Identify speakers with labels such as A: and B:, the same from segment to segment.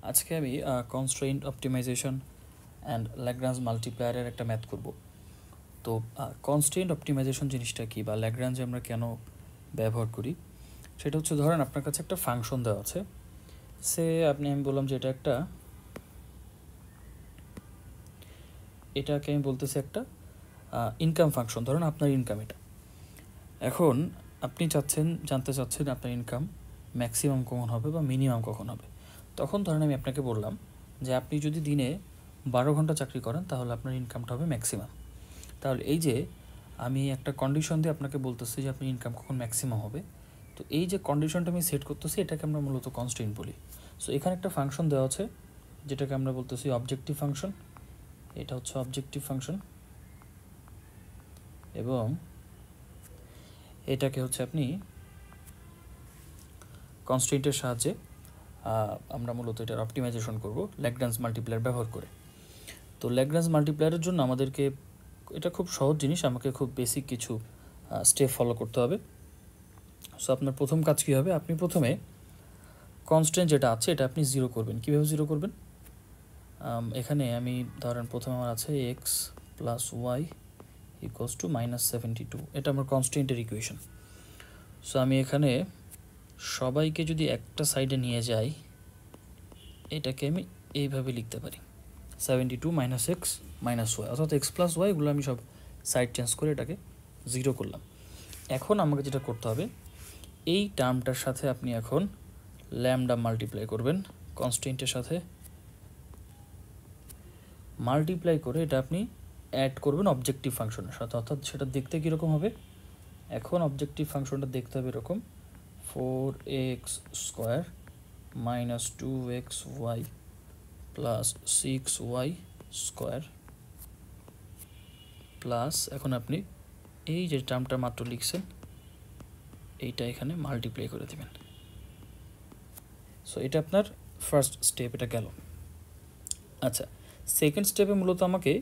A: আজকে আমি constraint optimisation and Lagrange মাল্টিপ্লায়ারের একটা ম্যাথ করব। তো কনস্ট্রেইন্ট অপটিমাইজেশন জিনিসটা কি বা ল্যাগ্রাঞ্জ আমরা কেন ব্যবহার করি সেটা হচ্ছে, ধরেন আপনার কাছে একটা ফাংশন দেওয়া আছে। আমি বললাম যে এটাকে আমি বলতেছি একটা ইনকাম ফাংশন। ধরেন আপনার ইনকাম এটা। এখন আপনি জানতে চাচ্ছেন আপনার ইনকাম ম্যাক্সিমাম কখন হবে বা মিনিমাম কখন হবে। তখন ধরেন আমি আপনাকে বললাম যে আপনি যদি দিনে 12 ঘন্টা চাকরি করেন তাহলে আপনার ইনকামটা হবে ম্যাক্সিমাম। তাহলে এই যে আমি একটা কন্ডিশন দিয়ে আপনাকে বলতেছি যে আপনি ইনকাম কখন ম্যাক্সিমাম হবে, তো এই যে কন্ডিশনটা আমি সেট করতেছি এটাকে আমরা মূলত কনস্ট্রেইন্ট বলি। সো এখানে একটা ফাংশন দেওয়া আছে যেটাকে আমরা বলতেছি অবজেক্টিভ ফাংশন। এটা হচ্ছে অবজেক্টিভ ফাংশন এবং এটাকে হচ্ছে আপনি কনস্ট্রেইন্টের সাহায্যে আমরা মূলত এটার অপটিমাইজেশন করব ল্যাগ্রাঞ্জ মাল্টিপ্লায়ার ব্যবহার করে। তো ল্যাগ্রাঞ্জ মাল্টিপ্লায়ারের জন্য আমাদেরকে এটা খুব সহজ জিনিস, আমাকে খুব বেসিক কিছু স্টেপ ফলো করতে হবে। সো আপনার প্রথম কাজ কী হবে, আপনি প্রথমে কনস্ট্যান্ট যেটা আছে এটা আপনি জিরো করবেন। কীভাবে জিরো করবেন? এখানে আমি ধরেন প্রথমে আমার আছে X plus Y equals to -72, এটা আমার কনস্ট্যান্টের ইকুয়েশন। সো আমি এখানে সবাইকে যদি একটা সাইডে নিয়ে যাই, এটাকে আমি এইভাবে লিখতে পারি 72 মাইনাস এক্স মাইনাস ওয়াই, অর্থাৎ এক্স প্লাস ওয়াই, এগুলো আমি সব সাইড চেঞ্জ করে এটাকে জিরো করলাম। এখন আমাকে যেটা করতে হবে, এই টার্মটার সাথে আপনি এখন ল্যামডা মাল্টিপ্লাই করবেন কনস্ট্যান্টের সাথে, মাল্টিপ্লাই করে এটা আপনি অ্যাড করবেন অবজেক্টিভ ফাংশনের সাথে, অর্থাৎ সেটা দেখতে কীরকম হবে। এখন অবজেক্টিভ ফাংশনটা দেখতে হবে এরকম 4x square minus 2xy plus 6y square plus, এখন আপনি এই যে টার্মটা মাত্র লিখছেন এইটা এখানে মাল্টিপ্লাই করে দেবেন। সো এটা আপনার ফার্স্ট স্টেপ, এটা গেল। আচ্ছা, সেকেন্ড স্টেপে মূলত আমাকে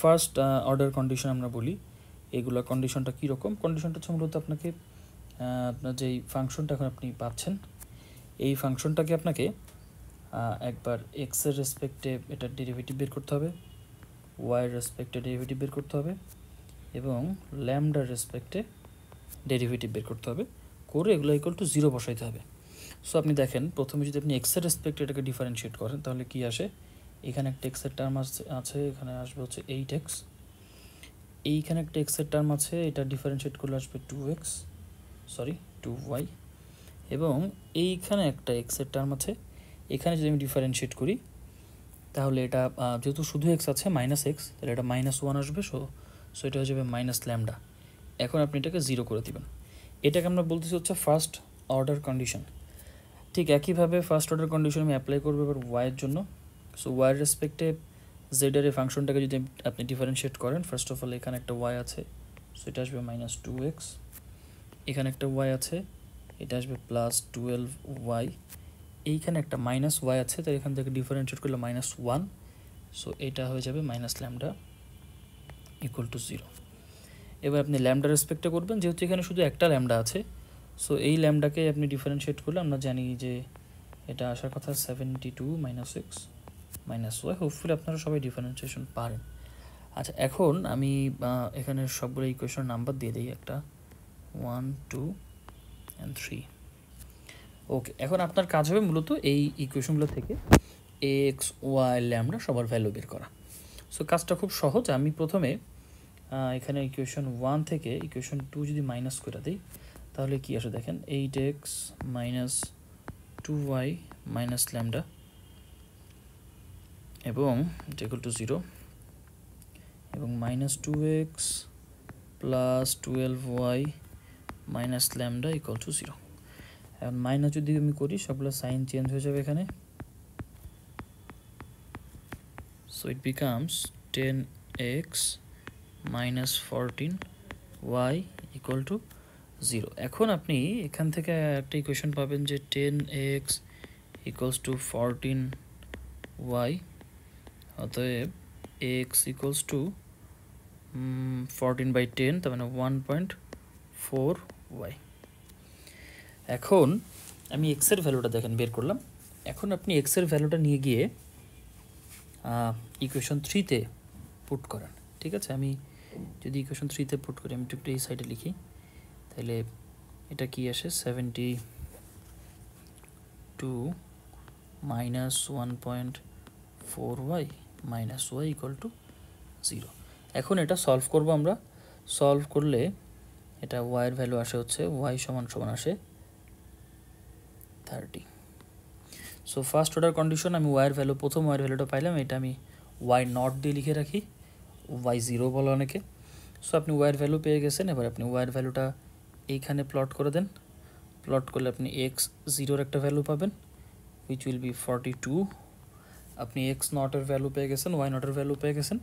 A: ফার্স্ট অর্ডার কন্ডিশন আমরা বলি। এগুলো কন্ডিশনটা কীরকম? কন্ডিশনটা হচ্ছে মূলত আপনাকে আপনার যেই ফাংশনটা এখন আপনি পাচ্ছেন, এই ফাংশনটাকে আপনাকে একবার এক্সের রেসপেক্টে এটার ডেরিভেটিভ বের করতে হবে, ওয়াইয়ের রেসপেক্টে ডেরিভেটিভ বের করতে হবে এবং ল্যামডার রেসপেক্টে ডেরিভেটিভ বের করতে হবে, করে এগুলো ইকুয়াল টু জিরো বসাইতে হবে। সো আপনি দেখেন, প্রথমে যদি আপনি এক্সের রেসপেক্টে এটাকে ডিফারেন্সিয়েট করেন তাহলে কি আসে, এখানে একটা এক্সের টার্ম আছে, এখানে আসবে হচ্ছে 8x, এইখানে একটা এক্সের টার্ম আছে, এটা ডিফারেন্সিয়েট করলে আসবে 2y, এবং এইখানে একটা এক্সের টার্ম আছে, এখানে যদি আমি ডিফারেন্সিয়েট করি তাহলে এটা যেহেতু শুধু এক্স আছে -x, তাহলে এটা -1 আসবে। সো এটা হয়ে যাবে মাইনাস ল্যামডা। এখন আপনি এটাকে জিরো করে দেবেন। এটাকে আমরা বলতেছি হচ্ছে ফার্স্ট অর্ডার কন্ডিশন। ঠিক একইভাবে ফার্স্ট অর্ডার কন্ডিশন আমি অ্যাপ্লাই করবো এবার ওয়াইয়ের জন্য। সো ওয়াইয়ের রেসপেক্টে জেডের এই ফাংশনটাকে যদি আপনি ডিফারেন্সিয়েট করেন, ফার্স্ট অফ অল এখানে একটা ওয়াই আছে, সো এটা আসবে -2x, এখানে একটা ওয়াই আছে, এটা আসবে +12y, এইখানে একটা -y আছে, তাই এখান থেকে ডিফারেন্সিয়েট করলে -1, সো এটা হয়ে যাবে মাইনাস ল্যামডা ইকুয়াল টু 0। এবার আপনি ল্যামডা রেসপেক্টে করবেন, যেহেতু এখানে শুধু একটা ল্যামডা আছে, সো এই ল্যামডাকে আপনি ডিফারেন্সিয়েট করলে আমরা জানি যে এটা আসার কথা 72 - x - y। হোপফুলি আপনারা সবাই ডিফারেন্সিয়েশন পারেন। আচ্ছা, এখন আমি এখানে সবগুলো ইকুয়েশনের নাম্বার দিয়ে দিই, একটা 1 2 and 3। ওকে, এখন আপনার কাজ হবে মূলত এই ইকুয়েশনগুলো থেকে এক্স ওয়াই ল্যামডা সবার ভ্যালু বের করা। সো কাজটা খুব সহজ। আমি প্রথমে এখানে ইকুয়েশন 1 থেকে ইকুয়েশন 2 যদি মাইনাস করে দিই তাহলে কি আসে দেখেন, 8x - 2y মাইনাস ল্যামডা এবং ইকুয়াল টু 0, এবং -2x plus 12y minus lambda equal to 0। এখন মাইনাস যদি আমি করি সবগুলো সাইন চেঞ্জ হয়ে যাবে এখানে, so it becomes 10x - 14y equal to 0। এখন আপনি এখান থেকে একটা ইকুয়েশন পাবেন যে 10x ইকুয়ালস টু 14y, অতএব x ইকুয়ালস টু 14/10, তার মানে 1.4y। এখন আমি এক্সের ভ্যালুটা দেখেন বের করলাম, এখন আপনি এক্সের ভ্যালুটা নিয়ে গিয়ে ইকুয়েশন 3-তে পুট করেন। ঠিক আছে, আমি যদি ইকুয়েশন 3-তে পুট করি, আমি একটু এই সাইডে লিখি, তাহলে এটা কি আসে 72 minus 1.4y minus Y equal to 0। এখন এটা সলভ করব আমরা। সলভ করলে এটা ওয়াইয়ের ভ্যালু আসে হচ্ছে ওয়াই সমান সমান আসে 30। সো ফার্স্ট অর্ডার কন্ডিশন, আমি ওয়াইয়ের ভ্যালু, প্রথম ওয়াইয়ের ভ্যালুটা পাইলাম, এটা আমি ওয়াই নট দিয়ে লিখে রাখি, ওয়াই 0 বলে অনেকে। সো আপনি ওয়াইয়ের ভ্যালু পেয়ে গেছেন। এবার আপনি ওয়াইয়ের ভ্যালুটা এইখানে প্লট করে দেন। প্লট করলে আপনি এক্স 0-র একটা ভ্যালু পাবেন, উইচ উইল বি 42। আপনি এক্স নটের ভ্যালু পেয়ে গেছেন, ওয়াই নটের ভ্যালু পেয়ে গেছেন।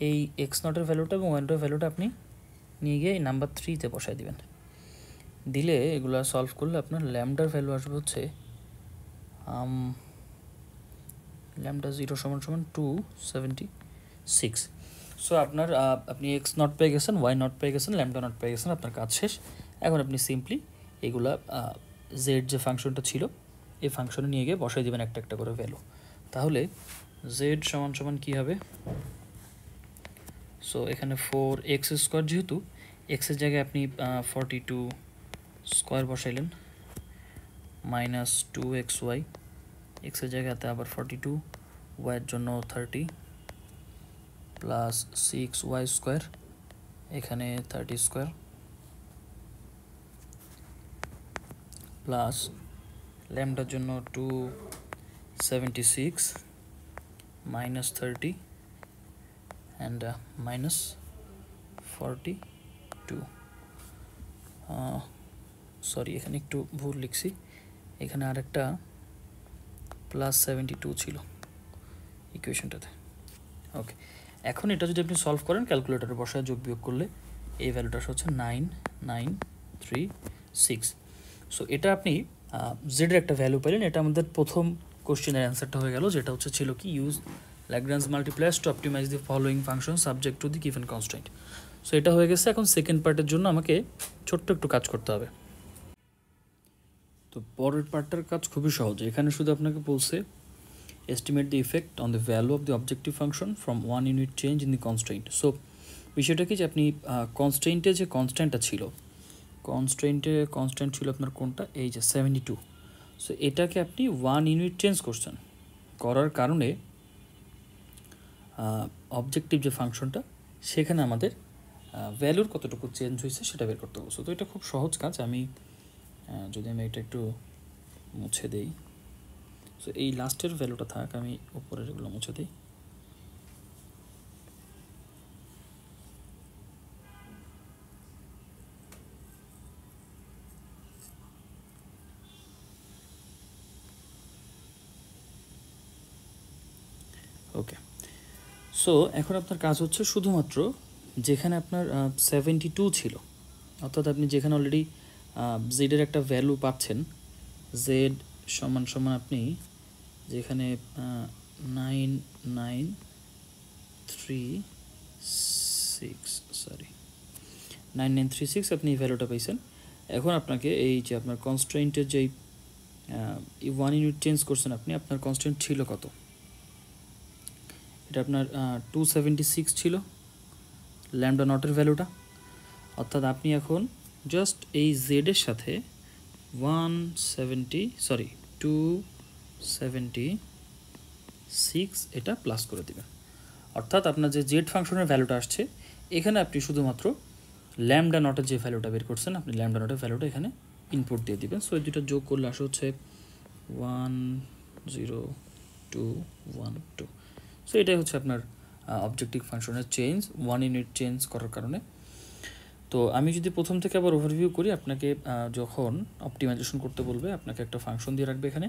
A: এই এক্স নটের ভ্যালুটা এবং ওয়াই নটের ভ্যালুটা আপনি নিয়ে গিয়ে এই নাম্বার 3-তে বসাই দিবেন। দিলে এগুলো সলভ করলে আপনার ল্যামডার ভ্যালু আসবে হচ্ছে ল্যামডা 0 সমান সমান 276। সো আপনার আপনি এক্স নট পেয়ে গেছেন, ওয়াই নট পেয়ে গেছেন, ল্যামডা নট পেয়ে গেছেন, আপনার কাজ শেষ। এখন আপনি সিম্পলি এগুলা জেড যে ফাংশনটা ছিল এই ফাংশনে নিয়ে গিয়ে বসাই দিবেন একটা একটা করে ভ্যালু। তাহলে জেড সমান সমান কী হবে? সো এখানে 4x², যেহেতু এক্সের জায়গায় আপনি 42 স্কোয়ার বসাইলেন, মাইনাস 2xy, এক্সের জায়গাতে আবার 42, ওয়াইয়ের জন্য 30, প্লাস 6y², এখানে 30², প্লাস ল্যামডার জন্য 276 মাইনাস 30 অ্যান্ড মাইনাস 42। সরি, এখানে একটু ভুল লিখছি, এখানে আরেকটা প্লাস 72 ছিল ইকুয়েশনটাতে। ওকে, এখন এটা যদি আপনি সলভ করেন, ক্যালকুলেটরে বসায় যোগ বিয়োগ করলে এই ভ্যালুটা হচ্ছে 9936। সো এটা আপনি জেডের একটা ভ্যালু পেলেন। এটা আমাদের প্রথম কোশ্চেনের অ্যান্সারটা হয়ে গেল, যেটা হচ্ছে ছিল কি, use Lagrange multipliers to optimise the following function subject to the given constraint. So এটা হয়ে গেছে। এখন সেকেন্ড পার্টের জন্য আমাকে ছোট্ট একটু কাজ করতে হবে। তো পরের পার্টটার কাজ খুবই সহজ। এখানে শুধু আপনাকে বলছে estimate the effect on the value of the objective function from one unit change in the constraint. So বিষয়টা কি, যে আপনি কনস্ট্রেন্টে যে কনস্ট্যান্টটা ছিল, কনস্ট্যান্ট ছিল আপনার কোনটা, এই যে 72। সো এটাকে আপনি 1 ইউনিট চেঞ্জ করছেন, করার কারণে অবজেক্টিভ যে ফাংশনটা সেখানে আমাদের ভ্যালুর কতটুকু চেঞ্জ হয়েছে সেটা বের করতে বলছো। তো এটা খুব সহজ কাজ। আমি যদি আমি এটা একটু মুছে দেই, সো এই লাস্টের ভ্যালুটা থাক, আমি উপরের এগুলো মুছে দিই। ওকে, সো এখন আপনার কাজ হচ্ছে শুধুমাত্র যেখানে আপনার 72 ছিল, অর্থাৎ আপনি যেখানে অলরেডি জেডের একটা ভ্যালু পাচ্ছেন, জেড সমান সমান আপনি যেখানে 9936 আপনি এই ভ্যালুটা পাইছেন। এখন আপনাকে এই যে আপনার কনস্ট্রেন্টের যেই 1 ইউনিট চেঞ্জ করছেন আপনি, আপনার কনস্ট্রেন্ট ছিল কত? এটা আপনার 276 ছিল ল্যামডা নটের ভ্যালুটা। অর্থাৎ আপনি এখন জাস্ট এই জেডের সাথে 276 এটা প্লাস করে দেবেন। অর্থাৎ আপনার যে জেড ফাংশনের ভ্যালুটা আসছে, এখানে আপনি শুধুমাত্র ল্যামডা নটের যে ভ্যালুটা বের করছেন, আপনি ল্যামডা নটের ভ্যালুটা এখানে ইনপুট দিয়ে দিবেন। সো এই দুটো যোগ করলে আসে হচ্ছে 10212। সো এটাই হচ্ছে আপনার অবজেক্টিভ ফাংশনের চেঞ্জ, 1 ইউনিট চেঞ্জ করার কারণে। তো আমি যদি প্রথম থেকে আবার ওভারভিউ করি, আপনাকে যখন অপটিমাইজেশন করতে বলবে, আপনাকে একটা ফাংশন দিয়ে রাখবে এখানে।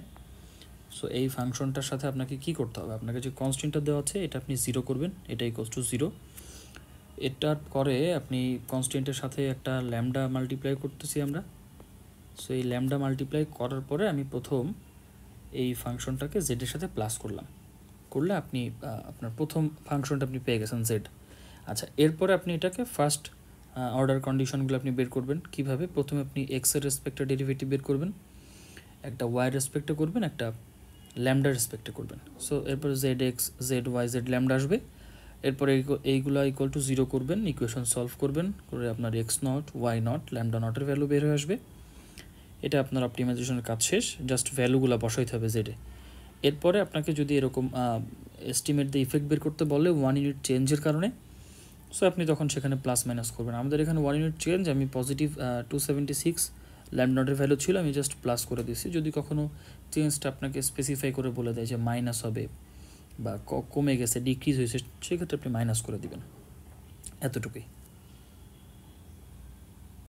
A: সো এই ফাংশনটার সাথে আপনাকে কি করতে হবে, আপনাকে যে কনস্ট্যান্টটা দেওয়া আছে এটা আপনি 0 করবেন, এটা ইকুয়ালস টু 0। এটার পরে আপনি কনস্ট্যান্টের সাথে একটা ল্যামডা মাল্টিপ্লাই করতেছি আমরা। সো এই ল্যামডা মাল্টিপ্লাই করার পরে আমি প্রথম এই ফাংশনটাকে জেডের সাথে প্লাস করলে আপনি আপনার প্রথম ফাংশনটা আপনি পেয়ে গেছেন জেড। আচ্ছা, এরপরে আপনি এটাকে ফার্স্ট অর্ডার কন্ডিশনগুলো আপনি বের করবেন কিভাবে? প্রথমে আপনি এক্সের রেসপেক্টে ডেরিভেটিভ বের করবেন, একটা ওয়াই রেসপেক্টে করবেন, একটা ল্যামডা রেসপেক্টে করবেন। সো এরপরে Z X Z Y Z lambda আসবে, এরপরে এইগুলো ইকুয়াল টু 0 করবেন, ইকুয়েশন সলভ করবেন, করে আপনার x not y not lambda নটের ভ্যালু বের হয়ে আসবে। এটা আপনার অপটিমাইজেশনের কাজ শেষ, জাস্ট ভ্যালুগুলো বসাইতে হবে জেডে। এরপরে আপনাকে যদি এরকম এস্টিমেট দিয়ে ইফেক্ট বের করতে বলে 1 ইউনিট চেঞ্জের কারণে, সো আপনি তখন সেখানে প্লাস মাইনাস করবেন। আমাদের এখানে 1 ইউনিট চেঞ্জ, আমি পজিটিভ 276 ল্যাম্ব নটের ভ্যালু ছিল, আমি জাস্ট প্লাস করে দিয়েছি। যদি কখনও চেঞ্জটা আপনাকে স্পেসিফাই করে বলে দেয় যে মাইনাস হবে বা কমে গেছে ডিক্রিজ হয়েছে, সেক্ষেত্রে আপনি মাইনাস করে দিবেন, এতটুকুই।